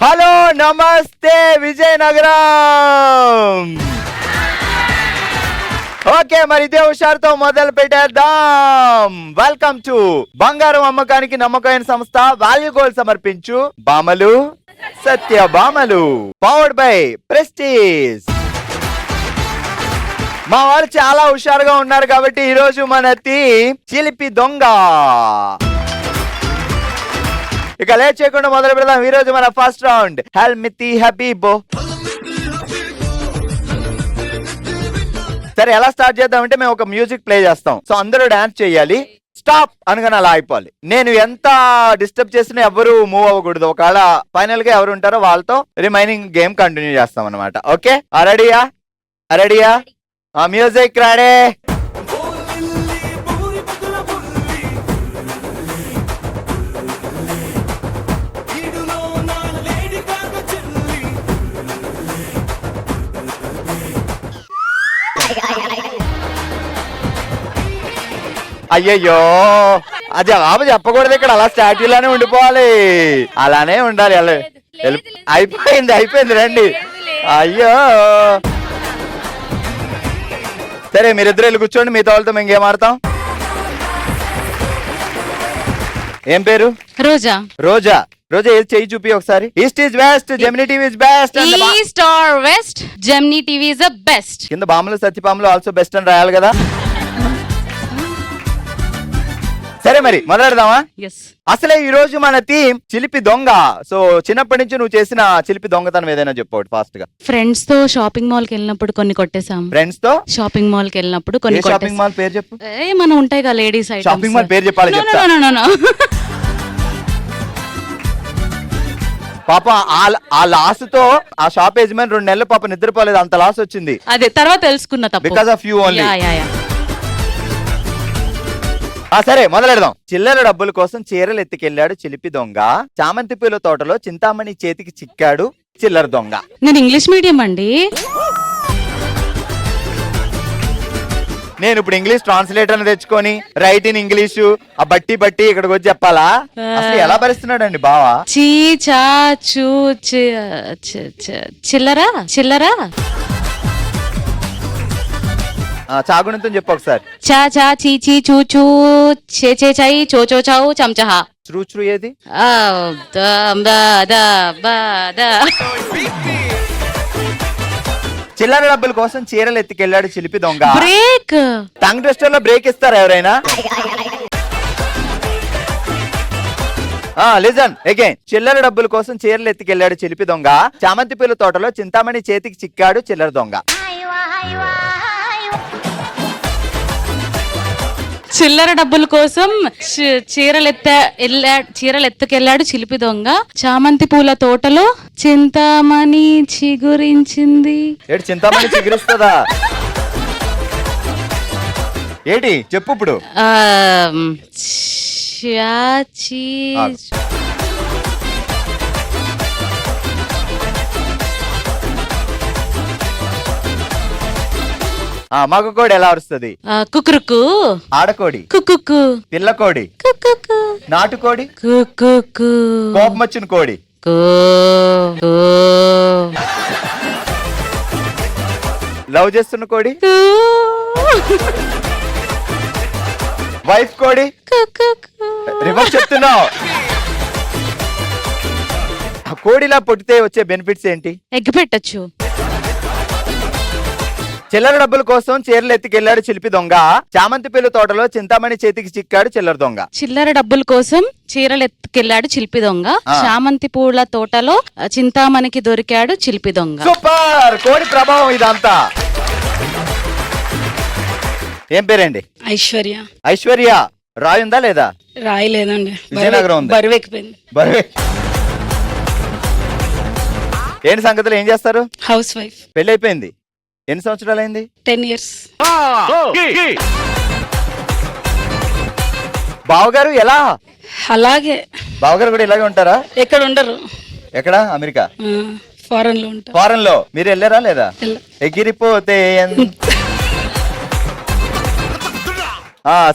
Hello నమస్తే Vizianagaram. Okay, మరి ఇదే హుషారుతో మొదలు పెట్టేద్దాం. వెల్కమ్ టు బంగారం అమ్మకానికి నమ్మకమైన సంస్థ వాల్యూ గోల్డ్ సమర్పించు బామలు సత్య బామలు, పవర్డ్ బై ప్రెస్టీజ్. మా వారు చాలా హుషారుగా ఉన్నారు కాబట్టి ఈ రోజు మన థీమ్ చిలిపి దొంగ. ఇక లేట్ చేయకుండా మొదలు పెడదాం. ఈ రోజు మన ఫస్ట్ రౌండ్ హెల్మితి హబీబో. సరే, ఎలా స్టార్ట్ చేద్దామంటే మేము ఒక మ్యూజిక్ ప్లే చేస్తాం. సో అందరూ డాన్స్ చేయాలి. స్టాప్ అనగానే అలా అయిపోవాలి. నేను ఎంత డిస్టర్బ్ చేసినా ఎవరు మూవ్ అవ్వకూడదు. ఒకవేళ ఫైనల్ గా ఎవరు ఉంటారో వాళ్ళతో రిమైనింగ్ గేమ్ కంటిన్యూ చేస్తాం అనమాట. ఓకే, రెడీయా? రెడీయా? Music ready. అయ్యయ్యో, అది జవాబు చెప్పకూడదు ఇక్కడ. అలా స్టాట్యూలానే ఉండిపోవాలి, అలానే ఉండాలి. అలా అయిపోయింది రండి. అయ్యో, సరే మీరిద్దరు వెళ్ళి కూర్చోండి. మిగతా వాళ్ళతో మేము గేమ్ ఆడతాం. ఏం పేరు? రోజా. రోజా, రోజా ఏది చెయ్యి చూపి ఒకసారి. East is west, Gemini TV is best. East or west, Gemini TV is the best. కింద బాములు సత్యపాములు ఆల్సో బెస్ట్ అని రాయాలి కదా. సరే మరి మొదలెడదామా? అసలే ఈ రోజు మన థీమ్ చిలిపి దొంగ. సో చిన్నప్పటి నుంచి నువ్వు చేసిన చిలిపి దొంగతనం ఏదైనా చెప్పు ఫాస్ట్ గా. ఫ్రెండ్స్ తో షాపింగ్ మాల్ కి వెళ్ళినప్పుడు కొన్ని కొట్టేసాం. ఫ్రెండ్స్ తో షాపింగ్ మాల్ కి వెళ్ళినప్పుడు కొన్ని. షాపింగ్ మాల్ పేరు చెప్పు. ఏమన్నా ఉంటాయి కదా లేడీస్ ఐటమ్స్. షాపింగ్ మాల్ పేరు చెప్పాలి. పాప ఆ లాస్ తో ఆ షాప్ యజమాని 2 నెలలు పాప నిద్రపోలేదు, అంత లాస్ వచ్చింది. అదే తర్వాత తెలుసుకున్నా తప్పు. Because of you only. సరే మొదలెడదాం. చిల్లర డబ్బుల కోసం చీరలు ఎత్తుకెళ్లాడు చిలిపి దొంగ. చామంతి పూల తోటలో చింతామణి చేతికి చిక్కాడు చిల్లర దొంగ. నేను ఇంగ్లీష్ మీడియం అండి. నేను ఇప్పుడు ఇంగ్లీష్ ట్రాన్స్లేటర్ తెచ్చుకొని రైట్ ఇన్ ఇంగ్లీషు ఆ బట్టి ఇక్కడికి వచ్చి చెప్పాలా? అసలు ఎలా భరిస్తున్నాడు అండి బావా? చిల్లరా చిల్లరా చాగుణంతో చెప్పు ఒకసారి. చా చా చీ చీ చూ చూ చే చే చై చో చో చౌ చంచహ. శ్రూ ఏది? చిల్లర డబ్బుల కోసం చీరలు ఎత్తుకెళ్ళాడు చిలిపి దొంగ. బ్రేక్. టంగ్ ట్విస్టర్ లో బ్రేక్ ఇస్తారా ఎవరైనా? Listen again. చిల్లర డబ్బుల కోసం చీరలు ఎత్తుకెళ్ళాడు చిలిపి దొంగ. చామంతి పూల తోటలో చింతామణి చేతికి చిక్కాడు చిల్లర దొంగ. చిల్లర డబ్బుల కోసం చీరలు ఎత్తుకెళ్ళాడు చిలిపి దొంగ. చామంతి పూల తోటలో చింతామణి చిగురించింది. ఏంటి చింతామణి చిగురిస్తుందా? ఏంటి చెప్పు ఇప్పుడు. మగకోడి ఎలా అరుస్తుంది? కుకురుకు. ఆడకోడి కుకుకు. పిల్లకోడి కుకుకు. నాటుకోడి కుకుకు. కోపం వచ్చిన కోడి లవ్ చేస్తున్న కోడి వైఫ్ కోడి రివర్స్ చెప్తున్నావు. కోడిలా పుట్టితే వచ్చే బెనిఫిట్స్ ఏంటి? ఎగ్ పెట్టచ్చు. చిల్లర డబ్బుల కోసం చీరలు ఎత్తుకెళ్లాడు చిలిపి దొంగ. చామంతి పూల తోటలో చింతామణి చేతికి చిక్కాడు చిల్లర దొంగ. చిల్లర డబ్బుల కోసం చీరలు ఎత్తుకెళ్లాడు చిలిపి దొంగ. చామంతి పూల తోటలో చింతామణికి దొరికాడు చిలిపి దొంగ. సూపర్. కోడి ప్రభావం ఇదంతా. ఏం పేరండి? ఐశ్వర్య. ఐశ్వర్య, రాయి ఉందా లేదా? రాయి లేదండి, విజయనగరం ఉంది. బరువెక్కిపోయింది. ఏంటి సంగతులు? ఏం చేస్తారు? House wife. పెళ్లి అయిపోయింది. ఎన్ని సంవత్సరాలు అయింది? 10 years. బావగారు ఎలా? అలాగే. బావగారు కూడా ఇలాగే ఉంటారా? ఎక్కడ ఉండరు. ఎక్కడ? అమెరికా. ఫారెన్ లో ఉంటారు. ఫారెన్ లో మీరు వెళ్ళారా లేదా? ఎగిరిపోతే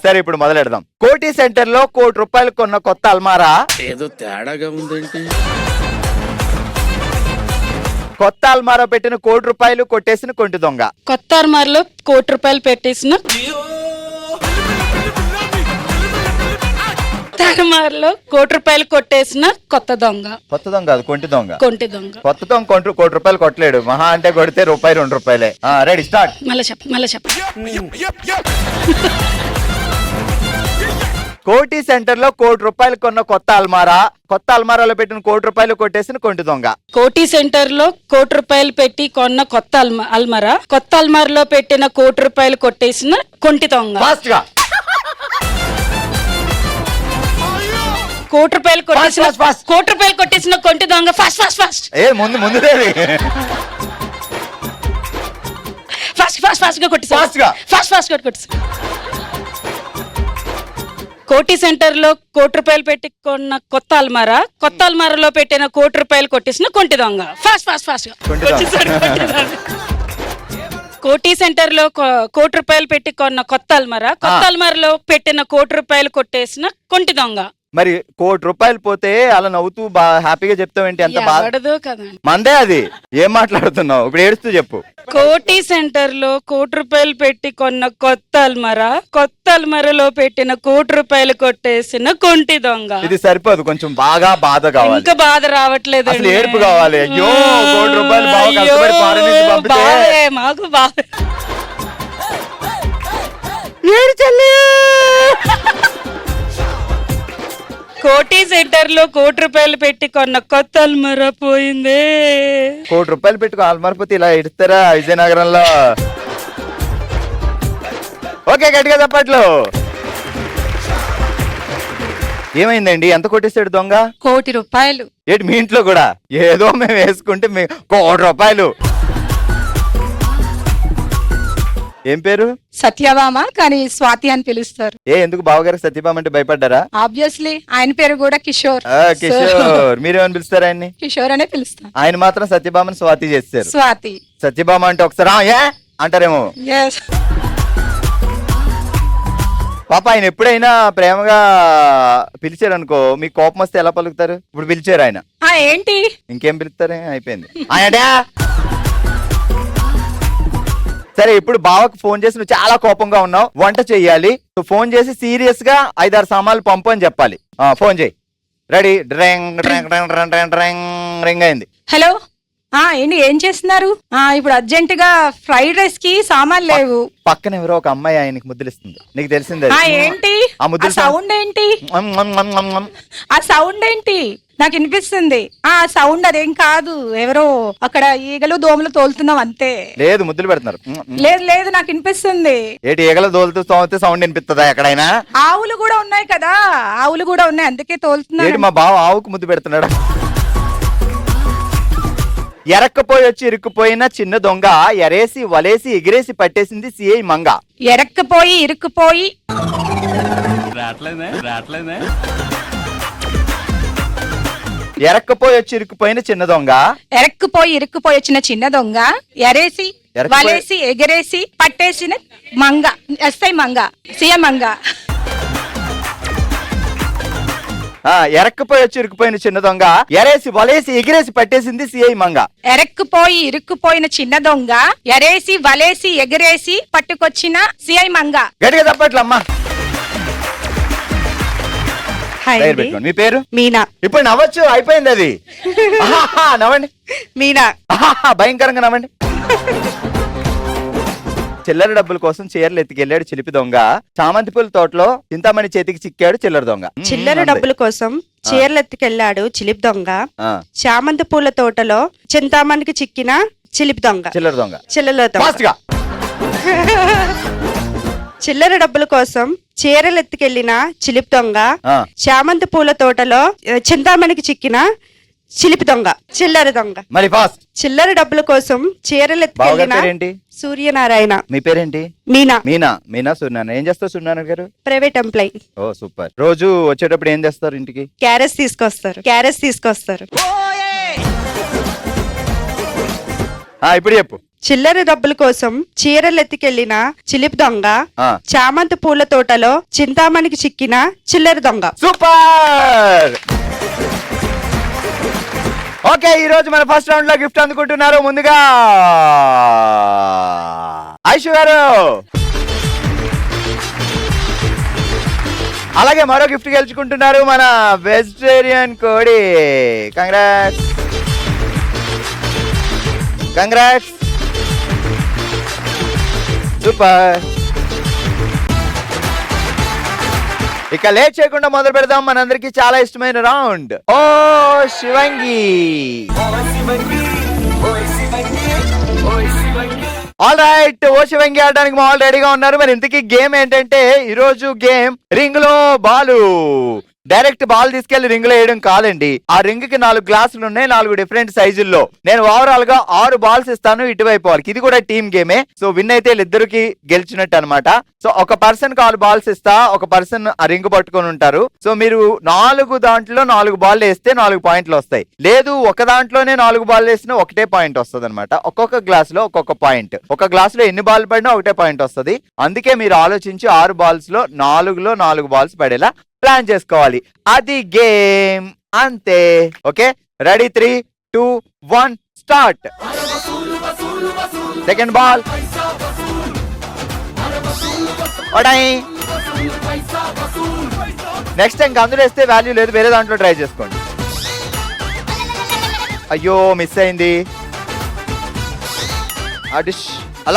సరే ఇప్పుడు మొదలెడదాం. కోటి సెంటర్ లో ₹1,00,00,000 కొన్న కొత్త అల్మారా ఏదో తేడాగా ఉందేంటి? కొత్త అల్మారా పెట్టిన ₹1,00,00,000 కొట్టేసిన కొంటి దొంగ. కొత్త అర్మార్లో ₹1,00,00,000 పెట్టేసిన అర్మార్లో ₹1,00,00,000 కొట్టేసిన కొత్త దొంగ. కొత్త దొంగ కాదు, కొంటి దొంగ. కొంటి దొంగ. కొత్త దొంగ ₹1,00,00,000 కొట్టలేడు. మహా అంటే కొడితే ₹2. Ready start. మళ్ళీ చెప్ప కోటి సెంటర్ లో ₹1,00,00,000 కొన్న కొత్త అల్మారా, కొత్త అల్మారాలో పెట్టిన ₹1,00,00,000 కొట్టేసిన కొంటి దొంగ. కోటి సెంటర్ లో ₹1,00,00,000 పెట్టి కొన్న కొత్త అల్మారా, కొత్త అల్మారాలో పెట్టిన ₹1,00,00,000 కొట్టేసిన కొంటి దొంగ. ఫాస్ట్ గా. ₹1,00,00,000 కొట్టేసిన Fast, fast, fast. ₹1,00,00,000 కొట్టేసిన కొంటి దొంగ. ఫాస్ట్ ఫాస్ట్ ఫాస్ట్ ముందుదేది. ఫాస్ట్ ఫాస్ట్ ఫాస్ట్ గా కొట్టేసా. Fast గా. ఫాస్ట్ ఫాస్ట్ గా కొట్టేసా. కోటి సెంటర్ లో ₹1,00,00,000 పెట్టి కొన్న కొత్త అల్మారా, కొత్త అల్మారాలో పెట్టిన ₹1,00,00,000 కొట్టేసిన కొంటి దొంగ. ఫాస్ట్ ఫాస్ట్ ఫాస్ట్ గా కొంటి దొంగ. కొట్టేసాడు, కొంటి దొంగ. కోటి సెంటర్ లో ₹1,00,00,000 పెట్టి కొన్న కొత్త అల్మారా, కొత్త అల్మారాలో పెట్టిన ₹1,00,00,000 కొట్టేసిన కొంటి దొంగ. మరి ₹1,00,00,000 పోతే అలా నవ్వుతూ హ్యాపీగా చెప్తావేంటి? అంత బాధ ఎవడదో కదండి. మందే అది. ఏం మాట్లాడుతున్నావు ఇప్పుడు? ఏడుస్తూ చెప్పు. కోటి సెంటర్ లో ₹1,00,00,000 పెట్టి కొన్న కొత్త అల్మారా, కొత్త అల్మారాలో పెట్టిన ₹1,00,00,000 కొట్టేసిన కొంటి దొంగ. ఇది సరిపోదు, కొంచెం బాగా బాధ కావాలి. ఇంకా బాధ రావట్లేదు. అసలు ఏడుపు కావాలి. అయ్యో ₹1,00,00,000 బాగా కష్టపడి ఫారెన్ నుంచి పంపితే మాకు బాగా ఏడు చెల్లి. కోటి సెంటర్ లో ₹1,00,00,000 పెట్టి కొన్న కొత్త అల్మారా పోయిందే. ₹1,00,00,000 పెట్టుకో ఆల్మారిపోతే ఇలా ఎడుస్తారా విజయనగరంలో? ఓకే, గట్టిగా చెప్పట్లు. ఏమైందండి? ఎంత కొట్టేశాడు దొంగ? ₹1,00,00,000. ఏంటి మీ ఇంట్లో కూడా? ఏదో మేము వేసుకుంటే ₹1,00,00,000. ఏం పేరు? సత్యభామ, కానీ స్వాతి అని పిలుస్తారు. ఎందుకు బావగారికి సత్యభామ అంటే భయపడ్డారా? ఆబ్వియస్లీ ఆయన పేరు కూడా కిషోర్. కిషోర్. మీరేమని పిలుస్తారు ఆయన్ని? కిషోర్ అనే పిలుస్తాం. ఆయన మాత్రం సత్యభామని స్వాతి చేస్తారు. స్వాతి. సత్యభామ అంటే ఒకసారి ఏ అంటారేమో. Yes. పాప ఆయన ఎప్పుడైనా ప్రేమగా పిలిచారు అనుకో, మీకు కోపం వస్తే ఎలా పలుకుతారు? ఇప్పుడు పిలిచారు ఆయన, ఏంటి ఇంకేం పిలుస్తారు? అయిపోయింది. ఆయన సరే, ఇప్పుడు బావకు ఫోన్ చేసి నువ్వు చాలా కోపంగా ఉన్నావు, వంట చెయ్యాలి, నువ్వు ఫోన్ చేసి సీరియస్ గా 5-6 సామాన్లు పంపు అని చెప్పాలి. ఫోన్ చేయి. రెడీ. డ్రింగ్ డ్రింగ్ డ్రింగ్ డ్రింగ్ డ్రింగ్ డ్రింగ్ రింగ్ అయింది. హలో. ఏంటి ఏం చేస్తున్నారు? ఇప్పుడు అర్జెంట్ గా ఫ్రైడ్ రైస్ కి సామాన్ లేవు. పక్కన ఎవరో ఒక అమ్మాయి ఆయనకి ముద్దులిస్తుంది. నీకు తెలిసిందే. ఏంటి ఆ ముద్దుల సౌండ్ ఏంటి? ఆ సౌండ్ ఏంటి? నాకు వినిపిస్తుంది. ఆ సౌండ్ అదేం కాదు, ఎవరో అక్కడ ఈగలు దోమలు తోలుతున్నాం అంతే. లేదు, ముద్దులు పెడుతున్నారు. లేదు లేదు, నాకు వినిపిస్తుంది. ఏంటి ఈగలు తోలుతూ సౌండ్ వినిపిస్తుందా ఎక్కడైనా? ఆవులు కూడా ఉన్నాయి కదా, ఆవులు కూడా ఉన్నాయి, అందుకే తోలుతున్నారు. ఏంటి మా బావ ఆవుకు ముద్దు పెడుతున్నాడా? ఎరక్కపోయి వచ్చి ఇరుక్కుపోయిన చిన్న దొంగ, ఎరేసి వలేసి ఎగిరేసి పట్టేసింది సిఐ మంగ. ఎరక్కపోయి ఇరుక్కుపోయి ఎరక్కపోయి వచ్చి ఇరుక్కుపోయిన చిన్న దొంగ, ఎరక్కుపోయి ఇరుక్కుపోయి వచ్చిన చిన్న దొంగ, ఎరేసి వలేసి ఎగరేసి పట్టేసిన మంగ. SI Manga, CM Manga. ఎరక్కపోయి వచ్చి ఇరుక్కుపోయిన చిన్న దొంగ, ఎరేసి వలేసి ఎగిరేసి పట్టేసింది సిఐ మంగ. ఎరక్కుపోయి ఇరుక్కుపోయిన చిన్న దొంగ, ఎరేసి వలేసి ఎగరేసి పట్టుకొచ్చిన సిఐ మంగ. గట్టిగా తప్పట్లమ్మా. మీ పేరు? మీనా. ఇప్పుడు నవ్వచ్చు, అయిపోయింది అది. నవ్వండి. మీనా. భయంకరంగా నవ్వండి. చిల్లర డబ్బుల కోసం చీరలు ఎత్తుకెళ్లాడు చిలిపి దొంగ, చామంతి పూల తోటలో చింతామణి చేతికి చిక్కాడు చిల్లర దొంగ. చిల్లర డబ్బుల కోసం చీరలు ఎత్తుకెళ్లాడు చిలిపి దొంగ, చామంతి పూల తోటలో చింతామణికి చిక్కిన చిలిపి దొంగ. చిల్లర దొంగ. చిల్లర దొంగ. చిల్లర డబ్బుల కోసం చీరలు ఎత్తుకెళ్లిన చిలిపి దొంగ, చామంతి పూల తోటలో చింతామణికి చిక్కిన చిలిపి దొంగ. చిల్లర దొంగ. మరి ఫాస్ట్. చిల్లర డబ్బుల కోసం చీరలు ఎత్తుకెళ్లిన సూర్యనారాయణ. మీ పేరేంటి? మీనా. మీనా. మీనా సూర్యనారాయణ. ఏం చేస్తారు సూర్యనారాయణ గారు? Private employee. ఓ సూపర్. రోజు వచ్చేటప్పుడు ఏం చేస్తారు ఇంటికి? క్యారెట్స్ తీసుకొస్తారు. క్యారెట్స్ తీసుకొస్తారు. ఇప్పుడు చెప్పు. చిల్లర డబ్బుల కోసం చీరలు ఎత్తుకెళ్లిన చిలిపి దొంగ, ఆ. చామంతి పూల తోటలో చింతామణికి చిక్కిన చిల్లర దొంగ. సూపర్. ఓకే, ఈ రోజు మన ఫస్ట్ రౌండ్ లో గిఫ్ట్ అందుకుంటున్నారు. ముందుగా ఐషు గారు, అలాగే మరో గిఫ్ట్ గెలుచుకుంటున్నారు మన వెజిటేరియన్ కోడి. Congrats, congrats, super. ఇక లేట్ చేయకుండా మొదలు పెడదాం మనందరికి చాలా ఇష్టమైన రౌండ్ ఓ శివంగి. ఆల్ రైట్, ఓ శివంగి ఆడడానికి మా వాళ్ళు రెడీగా ఉన్నారు. మరి ఇంతకీ గేమ్ ఏంటంటే, ఈ రోజు గేమ్ రింగ్ లో బాలు. డైరెక్ట్ బాల్ తీసుకెళ్లి రింగ్ లో వేయడం కాదండి. ఆ రింగ్ కి 4 గ్లాసులు ఉన్నాయి, 4 డిఫరెంట్ సైజుల్లో. నేను ఓవరాల్ గా 6 బాల్స్ ఇస్తాను ఇటువైపు వాళ్ళకి. ఇది కూడా టీమ్ గేమే. సో విన్ అయితే ఇద్దరికి గెలిచినట్టు అనమాట. సో ఒక పర్సన్ కి 6 బాల్స్ ఇస్తా, ఒక పర్సన్ ఆ రింగ్ పట్టుకొని ఉంటారు. సో మీరు 4 దాంట్లో 4 బాల్ వేస్తే 4 పాయింట్లు వస్తాయి. లేదు ఒక దాంట్లోనే 4 బాల్ వేసినా ఒకటే పాయింట్ వస్తుంది అనమాట. ఒక్కొక్క గ్లాస్ లో ఒక్కొక్క పాయింట్. ఒక గ్లాస్ లో ఎన్ని బాల్ పడినా ఒకటే పాయింట్ వస్తుంది. అందుకే మీరు ఆలోచించి 6 బాల్స్ లో 4 బాల్స్ పడేలా ప్లాన్ చేసుకోవాలి. అది గేమ్, అంతే. Okay, ready, 3, 2, 1 start. Second ball. Next time అందులో వేస్తే వాల్యూ లేదు, వేరే దాంట్లో ట్రై చేసుకోండి. అయ్యో మిస్ అయింది.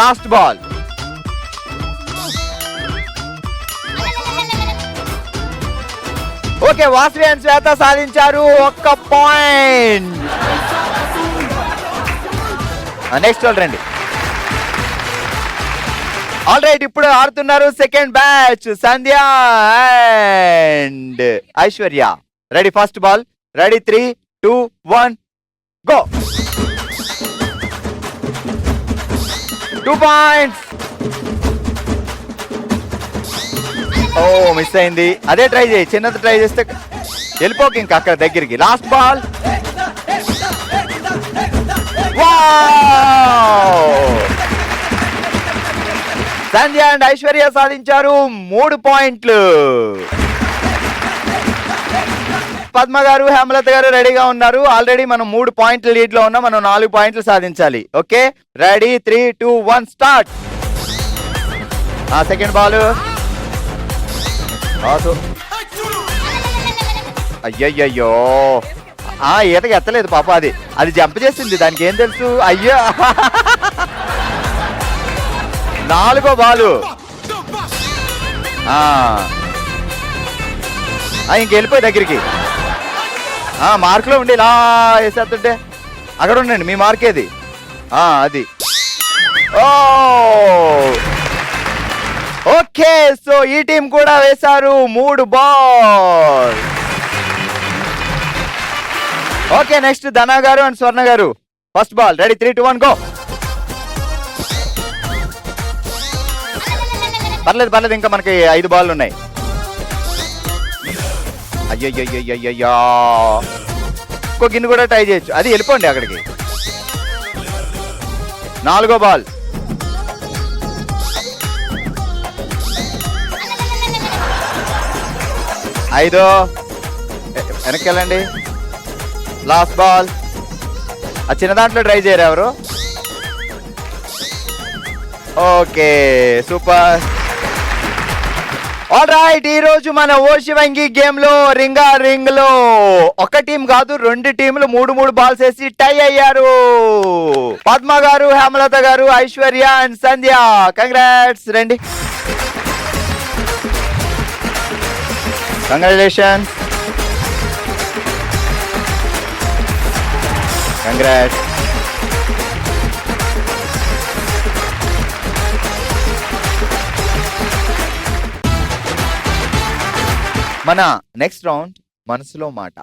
Last ball. Okay, Vasavi and Swetha సాధించారు 1 పాయింట్. నెక్స్ట్ వాళ్ళు రండి. ఆల్ రైట్, ఇప్పుడు ఆడుతున్నారు second batch Sandhya and Aishwarya. Ready, first ball. Ready, 3, 2, 1 go. 2 points. ఓ మిస్ అయింది. అదే ట్రై చేయి, చిన్నది ట్రై చేస్తే వెళ్ళిపోక ఇంకా అక్కడ దగ్గరికి. Last ball. Sandhya and Aishwarya సాధించారు 3 పాయింట్లు. పద్మ గారు, హేమలత గారు రెడీగా ఉన్నారు. ఆల్రెడీ మనం 3 పాయింట్ల లీడ్ లో ఉన్నాం. మనం 4 పాయింట్లు సాధించాలి. Okay, ready, 3, 2, 1 start. Second ball. అయ్యయ్యో, ఈతకి ఎత్తలేదు పాప. అది జంప్ చేసింది, దానికి ఏం తెలుసు. అయ్యో, 4వ బాలు. ఇంకెళ్ళిపోయి దగ్గరికి. మార్కులో ఉండి ఇలా వేసేస్తుంటే అక్కడ ఉండండి. మీ మార్క్ ఏది? అది. ఓ ఓకే, సో ఈ టీం కూడా వేశారు 3 బాల్. ఓకే, నెక్స్ట్ ధనా గారు అండ్ స్వర్ణ గారు. First ball. Ready, 3, 2, 1 go. పర్లేదు, ఇంకా మనకి 5 బాల్ ఉన్నాయి. అయ్యయ్యో, ఇంకో గిన్నె కూడా ట్రై చేయొచ్చు. అది వెళ్ళిపోండి అక్కడికి. 4వ బాల్. ఐదో, వెనక్కి వెళ్ళండి. Last ball. ఆ చిన్న దాంట్లో ట్రై చేయరు ఎవరు? Okay, super. ఆల్ రైట్, ఈ రోజు మన ఓ శివంగి గేమ్ లో రింగ్ లో ఒక టీం కాదు 2 టీంలు 3 బాల్స్ వేసి టై అయ్యారు. పద్మ గారు, హేమలత గారు, ఐశ్వర్య అండ్ సంధ్య. కంగ్రాట్స్. రండి. కంగ్రాచులేషన్స్. కంగ్రాట్స్. మన నెక్స్ట్ రౌండ్ మనసులో మాట.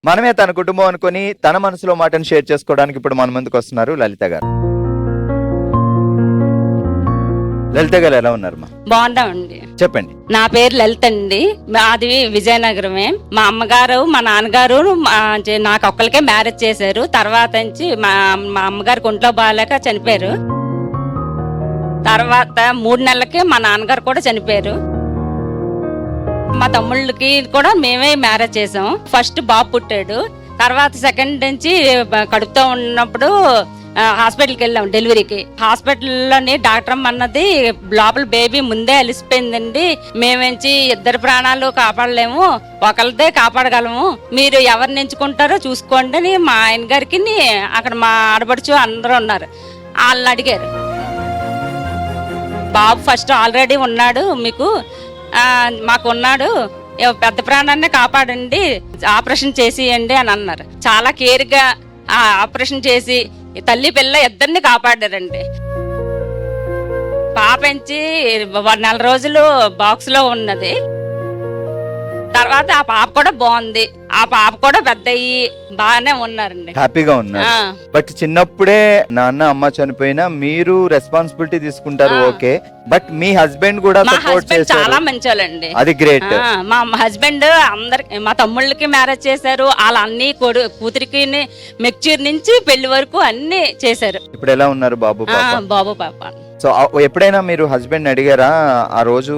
మనమే తన కుటుంబం అనుకొని తన మనసులో మాటను షేర్ చేసుకోవడానికి ఇప్పుడు మన ముందుకు వస్తున్నారు లలిత గారు. లలిత గారు ఎలా ఉన్నారమ్మా? బాగున్నామండి. చెప్పండి. నా పేరు లలిత అండి. మాది విజయనగరమే. మా అమ్మగారు మా నాన్నగారు నాకు ఒక్కరికే మ్యారేజ్ చేశారు. తర్వాత నుంచి మా అమ్మగారికి ఒంట్లో బాగాలేక చనిపోయారు. తర్వాత 3 నెలలకే మా నాన్నగారు కూడా చనిపోయారు. మా తమ్ముళ్ళకి కూడా మేమే మ్యారేజ్ చేసాం. ఫస్ట్ బాబు పుట్టాడు. తర్వాత సెకండ్ నుంచి కడుపుతో ఉన్నప్పుడు హాస్పిటల్కి వెళ్ళాం డెలివరీకి. హాస్పిటల్లోని డాక్టర్ అన్నది లోపల బేబీ ముందే అలిసిపోయిందండి, మేమేంచి 2 ప్రాణాలు కాపాడలేము, ఒకరిదే కాపాడగలము, మీరు ఎవరిని ఎంచుకుంటారో చూసుకోండి అని మా ఆయన గారికి అక్కడ మా ఆడపడుచు అందరూ ఉన్నారు. వాళ్ళని అడిగారు. బాబు ఫస్ట్ ఆల్రెడీ ఉన్నాడు, మీకు మాకు ఉన్నాడు, పెద్ద ప్రాణాన్ని కాపాడండి, ఆపరేషన్ చేసియండి అని అన్నారు. చాలా కేర్గా ఆపరేషన్ చేసి తల్లి పిల్ల 2 కాపాడారండి. పాపించి 1 నెల రోజులు బాక్స్ లో ఉన్నది. తర్వాత ఆ పాప కూడా బాగుంది. ఆ పాప కూడా పెద్ద అయ్యి బాగానే ఉన్నారండి, హ్యాపీగా ఉన్నారు. బట్ చిన్నప్పుడే నాన్న అమ్మ చనిపోయినా మీరు రెస్పాన్సిబిలిటీ తీసుకుంటారు, ఓకే. బట్ మీ హస్బెండ్ కూడా మా సపోర్ట్ హస్బెండ్ చేశారు, చాలా మంచోళ్ళండి. అది గ్రేట్. మా హస్బెండ్ అందరికి, మా తమ్ముళ్ళకి మ్యారేజ్ చేశారు, వాళ్ళ అన్ని కూతురికి మెచ్యూర్ నుంచి పెళ్లి వరకు అన్ని చేశారు. ఇప్పుడు ఎలా ఉన్నారు బాబు పాప? బాబు పాప. సో ఎప్పుడైనా మీరు హస్బెండ్ అడిగారా, ఆ రోజు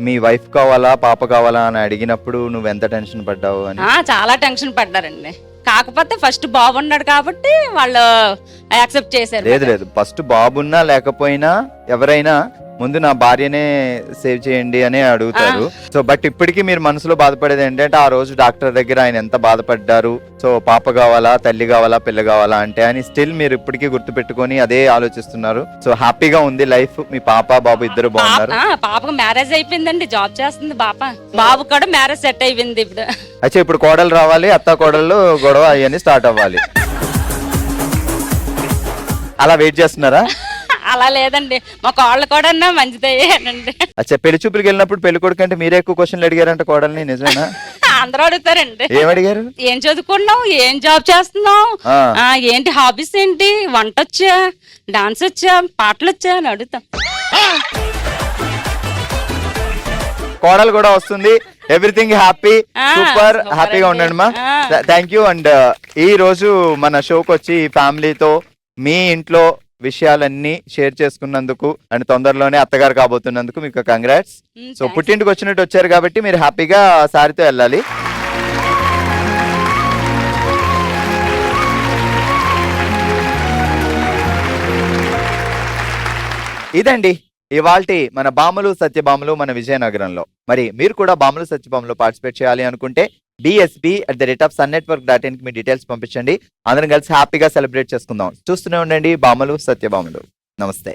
మీ వైఫ్ కావాలా పాప కావాలా అని అడిగినప్పుడు నువ్వు ఎంత టెన్షన్ పడ్డావు అని? చాలా టెన్షన్ పడ్డారండి. కాకపోతే ఫస్ట్ బాబున్నాడు కాబట్టి వాళ్ళు యాక్సెప్ట్ చేశారు. లేదు, ఫస్ట్ బాబున్నా లేకపోయినా ఎవరైనా ముందు నా భార్యనే సేవ్ చేయండి అని అడుగుతారు. సో బట్ ఇప్పటికీ మీరు మనసులో బాధపడేది ఏంటంటే ఆ రోజు డాక్టర్ దగ్గర ఆయన ఎంత బాధపడ్డారు, సో పాప కావాలా తల్లి కావాలా పిల్ల కావాలా అంటే అని స్టిల్ మీరు ఇప్పటికీ గుర్తు పెట్టుకొని అదే ఆలోచిస్తున్నారు. సో హ్యాపీగా ఉంది లైఫ్. మీ పాప బాబు ఇద్దరు బాగున్నారు. పాపకు మ్యారేజ్ అయిపోయిందండి, జాబ్ చేస్తుంది పాప. బాబు కూడా మ్యారేజ్ సెట్ అయిపోయింది ఇప్పుడు. అయితే ఇప్పుడు కోడలు రావాలి, అత్త కోడళ్ళు గొడవ అవన్నీ స్టార్ట్ అవ్వాలి. అలా వెయిట్ చేస్తున్నారా? అలా లేదండి, మా కోళ్ళు కూడా మంచిదయ్యానండి. అచ్చా, పెళ్లి చూపులకు వెళ్ళినప్పుడు పెళ్లి కొడుకు అంటే మీరే ఎక్కువ క్వశ్చన్లు అడిగారంట కోడల్ని, నిజమేనా? అందరూ అడుగుతారండి. ఏమడిగారు? ఏం చదువుకున్నావు, ఏం జాబ్ చేస్తున్నావు, ఏంటి హాబీస్, ఏంటి వంట వచ్చా, డాన్స్ వచ్చా, పాటలు వచ్చా అని అడుగుతాం. కోడలు కూడా వస్తుంది. ఎవ్రీథింగ్ హ్యాపీ, సూపర్ హ్యాపీగా ఉండండి మా. Thank you. అండ్ ఈ రోజు మన షోకి వచ్చి ఫ్యామిలీతో మీ ఇంట్లో విషయాలన్నీ షేర్ చేసుకున్నందుకు అండ్ తొందరలోనే అత్తగారు కాబోతున్నందుకు మీకు కంగ్రాట్స్. సో పుట్టింటికి వచ్చినట్టు వచ్చారు కాబట్టి మీరు హ్యాపీగా సారితో వెళ్ళాలి. ఇదండి ఇవాల్టి మన బామలు సత్యభామలు మన విజయనగరంలో. మరి మీరు కూడా బామలు సత్యభామలో పార్టిసిపేట్ చేయాలి అనుకుంటే bsb@sunnetwork.in కి మీ డీటెయిల్స్ పంపించండి. అందరం కలిసి హ్యాపీగా సెలబ్రేట్ చేసుకుందాం. చూస్తూనే ఉండండి బామలు సత్యభామలు. నమస్తే.